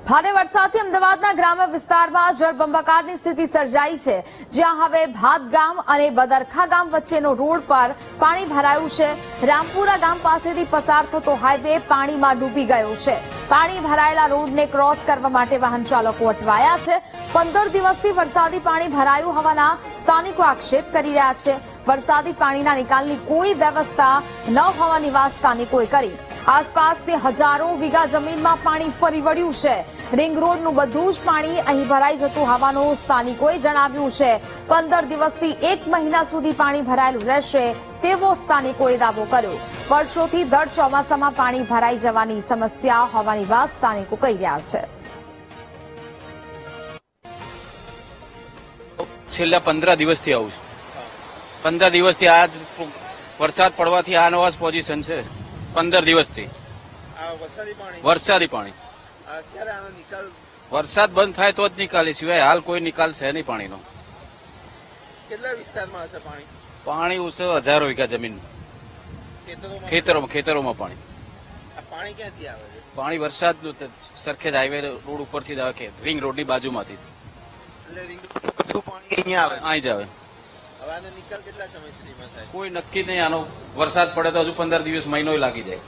ભારે વરસાદથી અમદાવાદના ગ્રામ્ય વિસ્તારમાં જળબંબાકારની સ્થિતિ સર્જાઈ છે, જ્યાં હવે ભાત ગામ અને બદરખા ગામ વચ્ચેનો રોડ પર પાણી ભરાયું છે. રામપુરા ગામ પાસેથી પસાર થતો હાઈવે પાણીમાં ડૂબી ગયો છે. પાણી ભરાયેલા રોડને ક્રોસ કરવા માટે વાહન ચાલકો અટવાયા છે. 15 દિવસથી વરસાદી પાણી ભરાયું હોવાના સ્થાનિકો આક્ષેપ કરી રહ્યા છે. વરસાદી પાણીના નિકાલની કોઈ વ્યવસ્થા ન હોવાની વાત સ્થાનિકોએ કરી. આસપાસની હજારો વીઘા જમીનમાં પાણી ફરી વળ્યું છે. રિંગ રોડનું બધું જ પાણી અહીં ભરાઈ જતું હોવાનું સ્થાનિકોએ જણાવ્યું છે. 15 દિવસથી 1 મહિના સુધી પાણી ભરાયેલું રહેશે તેવો સ્થાનિકોએ દાવો કર્યો. વર્ષોથી દર ચોમાસામાં પાણી ભરાઈ જવાની સમસ્યા હોવાની વાત સ્થાનિકો કહી રહ્યા છે. છેલ્લા 15 દિવસથી આવું છું. 15 દિવસથી આ વરસાદ પડવાથી આ નવા પોઝિશન છે. 15 દિવસથી વરસાદી પાણી વરસાદ બંધ થાય તો જ નિકાલે, સિવાય હાલ કોઈ નિકાલ છે નહીં પાણીનો. કેટલા વિસ્તારમાં હશે પાણી? પાણી ઉસે હજારો વીઘા જમીન, ખેતરોમાં પાણી. પાણી ક્યાંથી આવે છે? પાણી વરસાદનું સરખેજ હાઈવે રોડ ઉપરથી જ આવે કે રિંગ રોડની બાજુમાંથી બધું પાણી અહીંયા આવે, અહીં જ આવે. હવે આનો નિકાલ કેટલા સમય સુધીમાં થાય? કોઈ નક્કી નહીં. આનો વરસાદ પડે તો હજુ 15 દિવસ મહિનો લાગી જાય.